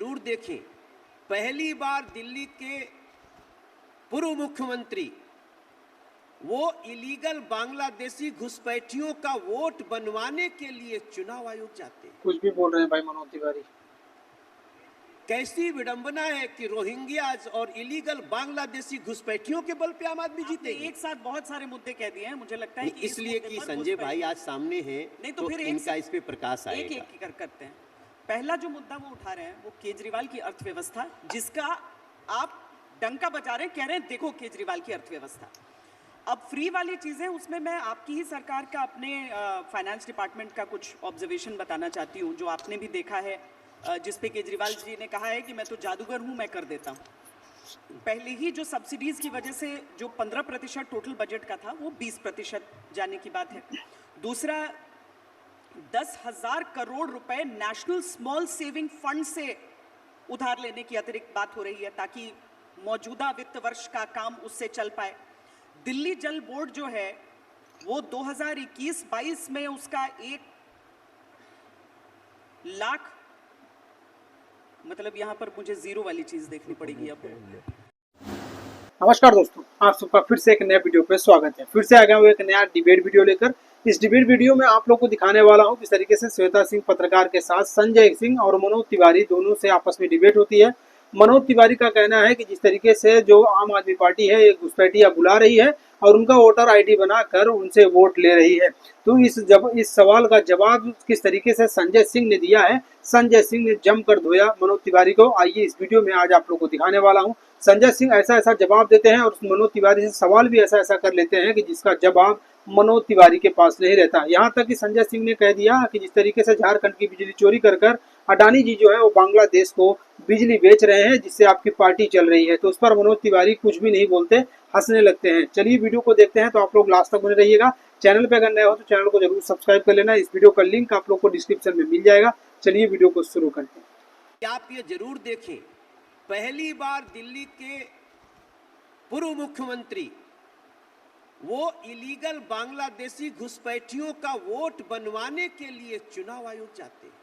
जरूर देखें, पहली बार दिल्ली के पूर्व मुख्यमंत्री वो इलीगल बांग्लादेशी घुसपैठियों का वोट बनवाने के लिए चुनाव आयोग जाते हैं। कुछ भी बोल रहे हैं भाई मनोज तिवारी। कैसी विडंबना है कि रोहिंग्याज और इलीगल बांग्लादेशी घुसपैठियों के बल पे आम आदमी जीतेगी। एक साथ बहुत सारे मुद्दे कह दिए हैं, मुझे लगता है कि इसलिए कि संजय भाई आज सामने हैं, नहीं तो फिर इनका इस पे प्रकाश आएगा। एक करते हैं। पहला जो मुद्दा वो उठा रहे हैं वो केजरीवाल की अर्थव्यवस्था, जिसका आप डंका बजा रहे हैं, कह रहे हैं देखो केजरीवाल की अर्थव्यवस्था। अब फ्री वाली चीजें, उसमें मैं आपकी ही सरकार का, अपने फाइनेंस डिपार्टमेंट का कुछ ऑब्जर्वेशन बताना चाहती हूँ, जो आपने भी देखा है, जिसपे केजरीवाल जी ने कहा है कि मैं तो जादूगर हूं, मैं कर देता हूं। पहले ही जो सब्सिडीज की वजह से जो 15% टोटल बजट का था वो 20% जाने की बात है। दूसरा, 10,000 करोड़ रुपए नेशनल स्मॉल सेविंग फंड से उधार लेने की अतिरिक्त बात हो रही है, ताकि मौजूदा वित्त वर्ष का काम उससे चल पाए। दिल्ली जल बोर्ड जो है वो 2021-22 में उसका 1 लाख, मतलब यहां पर मुझे जीरो वाली चीज देखनी पड़ेगी अब। नमस्कार दोस्तों, आप सबका फिर से एक नए वीडियो पे स्वागत है। फिर से आ गया हूँ एक नया डिबेट वीडियो लेकर। इस डिबेट वीडियो में आप लोग को दिखाने वाला हूँ किस तरीके से श्वेता सिंह पत्रकार के साथ संजय सिंह और मनोज तिवारी दोनों से आपस में डिबेट होती है। मनोज तिवारी का कहना है कि जिस तरीके से जो आम आदमी पार्टी है ये घुसपैठिया बुला रही है और उनका वोटर आईडी बनाकर उनसे वोट ले रही है, तो इस सवाल का जवाब किस तरीके से संजय सिंह ने दिया है, संजय सिंह ने जमकर धोया मनोज तिवारी को। आइए इस वीडियो में आज आप लोग को दिखाने वाला हूं। संजय सिंह ऐसा ऐसा जवाब देते हैं और मनोज तिवारी से सवाल भी ऐसा ऐसा कर लेते हैं कि जिसका जवाब मनोज तिवारी के पास नहीं रहता। यहाँ तक कि संजय सिंह ने कह दिया कि जिस तरीके से झारखंड की बिजली चोरी कर अडानी जी जो है वो बांग्लादेश को बिजली बेच रहे हैं, जिससे आपकी पार्टी चल रही है, तो उस पर मनोज तिवारी कुछ भी नहीं बोलते, हंसने लगते हैं। चलिए वीडियो को देखते हैं। तो आप लोग लास्ट तक बने रहिएगा। चैनल पे अगर नए हो तो चैनल को जरूर सब्सक्राइब कर लेना। इस वीडियो का लिंक आप लोग को डिस्क्रिप्शन में मिल जाएगा। चलिए वीडियो को शुरू करते हैं। आप ये जरूर देखें, पहली बार दिल्ली के पूर्व मुख्यमंत्री वो इलीगल बांग्लादेशी घुसपैठियों का वोट बनवाने के लिए चुनाव आयोग जाते हैं।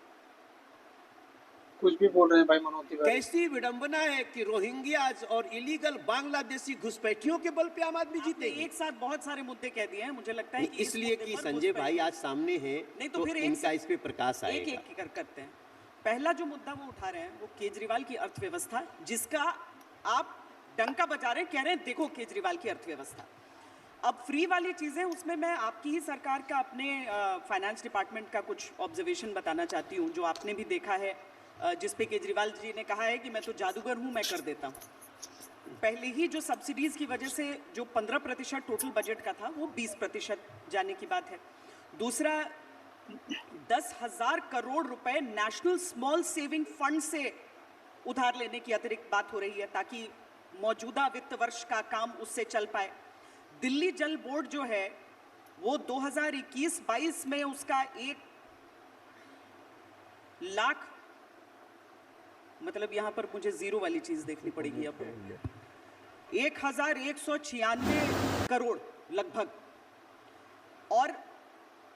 कुछ भी बोल रहे हैं भाई मनोज तिवारी। कैसी विडंबना है कि रोहिंग्याज और इलीगल बांग्लादेशी घुसपैठियों के बल पे आम आदमी जीतेगी। एक साथ बहुत सारे मुद्दे कह दिए हैं, मुझे लगता है इसलिए कि संजय भाई आज सामने हैं, नहीं तो फिर इनका इस पे प्रकाश आएगा। एक करते हैं। पहला जो मुद्दा वो उठा रहे हैं वो केजरीवाल की अर्थव्यवस्था, जिसका आप डंका बजा रहे हैं, कह रहे हैं देखो केजरीवाल की अर्थव्यवस्था। अब फ्री वाली चीजें, उसमें मैं आपकी ही सरकार का, अपने फाइनेंस डिपार्टमेंट का कुछ ऑब्जर्वेशन बताना चाहती हूँ, जो आपने भी देखा है, जिसपे केजरीवाल जी ने कहा है कि मैं तो जादूगर हूं, मैं कर देता हूं। पहले ही जो सब्सिडीज की वजह से जो 15% टोटल बजट का था वो 20% जाने की बात है। दूसरा, 10,000 करोड़ रुपए नेशनल स्मॉल सेविंग फंड से उधार लेने की अतिरिक्त बात हो रही है, ताकि मौजूदा वित्त वर्ष का काम उससे चल पाए। दिल्ली जल बोर्ड जो है वो 2021-22 में उसका 1 लाख, मतलब यहां पर मुझे जीरो वाली चीज देखनी पड़ेगी अब, 1,196 करोड़ लगभग, और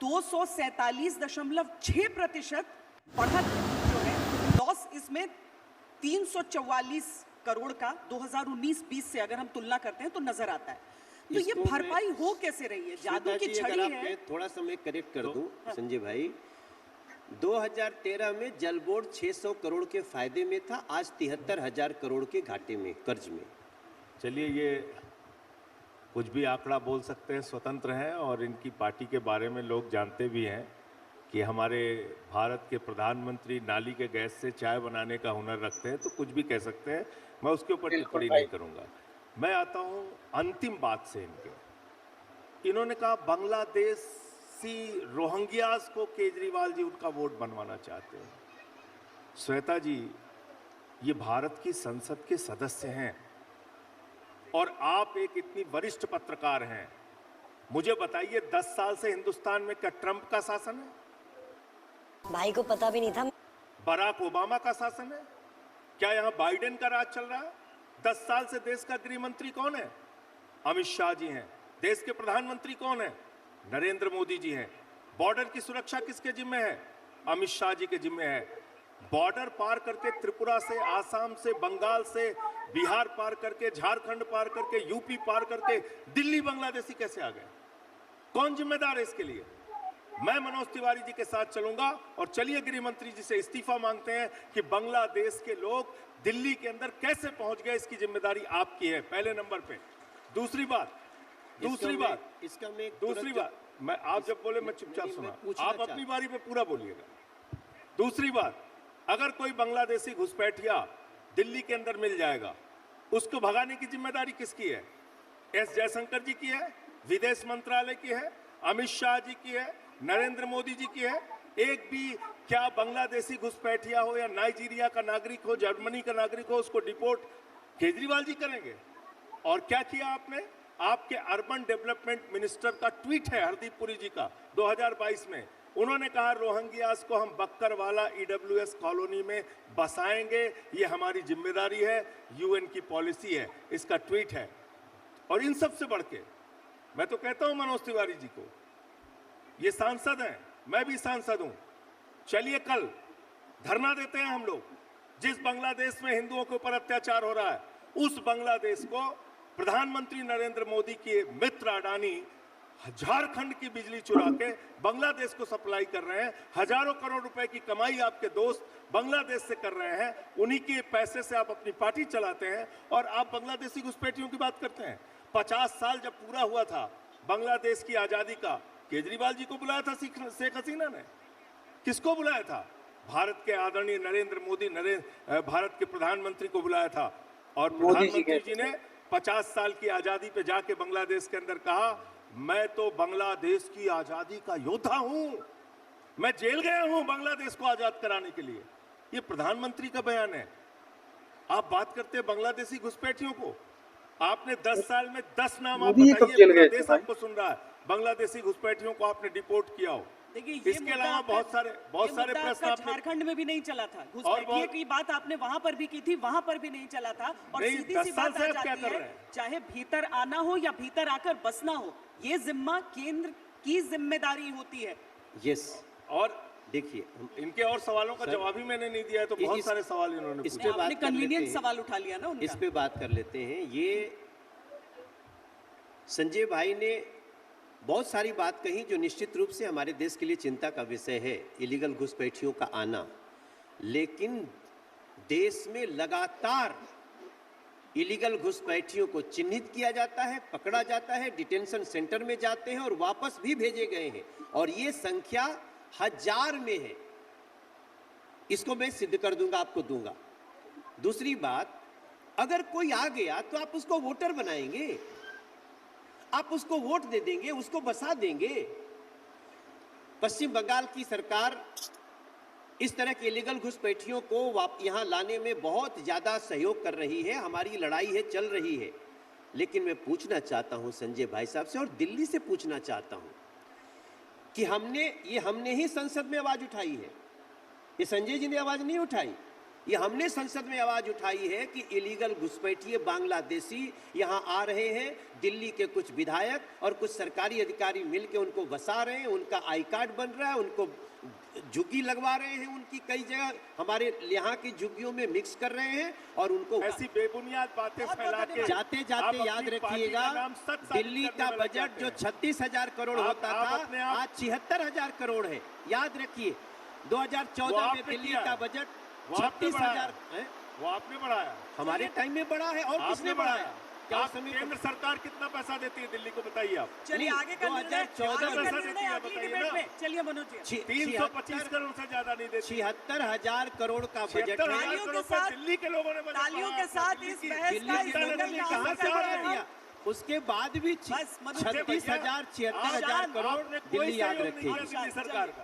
247.6% बढ़त जो है लॉस, इसमें 344 करोड़ का 2019-20 से अगर हम तुलना करते हैं तो नजर आता है। तो ये भरपाई हो कैसे रही है? जादू की छड़ी है। थोड़ा सा मैं करेक्ट कर दूं संजय भाई, 2013 में जल बोर्ड 600 करोड़ के फायदे में था, आज 73,000 करोड़ के घाटे में, कर्ज में। चलिए, ये कुछ भी आंकड़ा बोल सकते हैं, स्वतंत्र हैं, और इनकी पार्टी के बारे में लोग जानते भी हैं कि हमारे भारत के प्रधानमंत्री नाली के गैस से चाय बनाने का हुनर रखते हैं, तो कुछ भी कह सकते हैं, मैं उसके ऊपर टिप्पणी नहीं करूंगा। मैं आता हूं अंतिम बात से। इन्होंने कहा बांग्लादेशी रोहिंग्यास को केजरीवाल जी उनका वोट बनवाना चाहते हैं। श्वेता जी, ये भारत की संसद के सदस्य हैं और आप एक इतनी वरिष्ठ पत्रकार हैं, मुझे बताइए 10 साल से हिंदुस्तान में क्या ट्रंप का शासन है? भाई को पता भी नहीं था। बराक ओबामा का शासन है? क्या यहाँ बाइडेन का राज चल रहा है? 10 साल से देश का गृह मंत्री कौन है? अमित शाह जी हैं। देश के प्रधानमंत्री कौन है? नरेंद्र मोदी जी हैं। बॉर्डर की सुरक्षा किसके जिम्मे है? अमित शाह जी के जिम्मे है। बॉर्डर पार करके त्रिपुरा से, आसाम से, बंगाल से, बिहार पार करके, झारखंड पार करके, यूपी पार करके दिल्ली बांग्लादेशी कैसे आ गए? कौन जिम्मेदार है इसके लिए? मैं मनोज तिवारी जी के साथ चलूंगा और चलिए गृह मंत्री जी से इस्तीफा मांगते हैं कि बांग्लादेश के लोग दिल्ली के अंदर कैसे पहुंच गए, इसकी जिम्मेदारी आपकी है पहले नंबर पे। दूसरी बात, मैं आप जब बोले मैं चुपचाप सुना, आप अपनी बारी पे पूरा बोलिएगा। दूसरी बात, अगर कोई बांग्लादेशी घुसपैठिया दिल्ली के अंदर मिल जाएगा, उसको भगाने की जिम्मेदारी किसकी है? एस जयशंकर जी की है, विदेश मंत्रालय की है, अमित शाह जी की है, नरेंद्र मोदी जी की है? एक भी क्या बांग्लादेशी घुसपैठिया हो या नाइजीरिया का नागरिक हो, जर्मनी का नागरिक हो, उसको डिपोर्ट केजरीवाल जी करेंगे? और क्या किया आपने? आपके अर्बन डेवलपमेंट मिनिस्टर का ट्वीट है हरदीप पुरी जी का 2022 में, उन्होंने कहा रोहिंग्यास को हम बक्करवाला ईडब्ल्यूएस कॉलोनी में बसाएंगे, ये हमारी जिम्मेदारी है, यूएन की पॉलिसी है, इसका ट्वीट है। और इन सब से बढ़ के मैं तो कहता हूं मनोज तिवारी जी को, ये सांसद हैं, मैं भी सांसद हूं, चलिए कल धरना देते हैं हम लोग। जिस बांग्लादेश में हिंदुओं के ऊपर अत्याचार हो रहा है, उस बांग्लादेश को प्रधानमंत्री नरेंद्र मोदी के मित्र अडानी झारखंड की बिजली चुरा के बांग्लादेश को सप्लाई कर रहे हैं। हजारों करोड़ रुपए की कमाई आपके दोस्त बांग्लादेश से कर रहे हैं, उन्हीं के पैसे से आप अपनी पार्टी चलाते हैं और आप बांग्लादेशी घुसपैठियों की बात करते हैं। 50 साल जब पूरा हुआ था बांग्लादेश की आजादी का, केजरीवाल जी को बुलाया था शेख हसीना ने? किसको बुलाया था? भारत के आदरणीय नरेंद्र मोदी भारत के प्रधानमंत्री को बुलाया था। और प्रधानमंत्री जी ने 50 साल की आजादी पे जाके बांग्लादेश के अंदर कहा, मैं तो बांग्लादेश की आजादी का योद्धा हूं, मैं जेल गया हूं बांग्लादेश को आजाद कराने के लिए। ये प्रधानमंत्री का बयान है। आप बात करते हैं बांग्लादेशी घुसपैठियों को, आपने 10 साल में 10 नाम आप बताइए, देश आपको सुन रहा है, बांग्लादेशी घुसपैठियों को आपने डिपोर्ट किया हो। देखिए, इसके अलावा बहुत सारे प्रश्न झारखंड में भी नहीं चला था, घुसपैठियों की बात आपने वहां पर भी की थी, वहां पर भी नहीं चला था। और सीधी सी बात आ जाती है, चाहे भीतर आना हो या भीतर आकर बसना हो, ये जिम्मा केंद्र की जिम्मेदारी होती है। यस, और देखिए इनके और सवालों का जवाब ही मैंने नहीं दिया है, तो बहुत सारे सवाल इन्होंने इस पे बात कन्वीनियंट सवाल उठा लिया ना उनका। इस पे बात कर लेते हैं। ये संजय भाई ने बहुत सारी बात कही जो निश्चित रूप से हमारे देश के लिए चिंता का विषय है, इलीगल घुसपैठियों का आना। लेकिन देश में लगातार इलीगल घुसपैठियों को चिन्हित किया जाता है, पकड़ा जाता है, डिटेंशन सेंटर में जाते हैं और वापस भी भेजे गए हैं, और ये संख्या 1000 में है। इसको मैं सिद्ध कर दूंगा, आपको दूंगा। दूसरी बात, अगर कोई आ गया तो आप उसको वोटर बनाएंगे, आप उसको वोट दे देंगे, उसको बसा देंगे। पश्चिम बंगाल की सरकार इस तरह के इलीगल घुसपैठियों को यहां लाने में बहुत ज्यादा सहयोग कर रही है, हमारी लड़ाई है, चल रही है। लेकिन मैं पूछना चाहता हूं संजय भाई साहब से, और दिल्ली से पूछना चाहता हूं कि हमने ही संसद में आवाज उठाई है, ये संजय जी ने आवाज नहीं उठाई, ये हमने संसद में आवाज उठाई है कि इलीगल घुसपैठिए बांग्लादेशी यहां आ रहे हैं। दिल्ली के कुछ विधायक और कुछ सरकारी अधिकारी मिलकर उनको बसा रहे हैं, उनका आई कार्ड बन रहा है, उनको झुग्गी लगवा रहे हैं, उनकी कई जगह हमारे यहाँ की झुग्गियों में मिक्स कर रहे हैं, और उनको ऐसी बेबुनियाद बातें फैला के जाते जाते याद रखिएगा, दिल्ली का बजट जो 36,000 करोड़ होता था, आज 76,000 करोड़ है। याद रखिए, 2014 में दिल्ली का बजट 36,000, वो आपने बढ़ाया, हमारे टाइम में बढ़ा है। और किसने बढ़ाया? क्या समय केंद्र सरकार कितना पैसा देती है दिल्ली को, बताइए आप। चलिए आगे का निर्णय 2014 में चलिए मनोज जी। 325 करोड़ से ज्यादा नहीं देती। 76,000 करोड़ का बजट है। दिल्ली के लोगों ने तालियों के साथ इस बहस का कहां से बढ़ा दिया? उसके बाद भी 36,000 76,000 करोड़ दिल्ली याद रखिए। सरकार का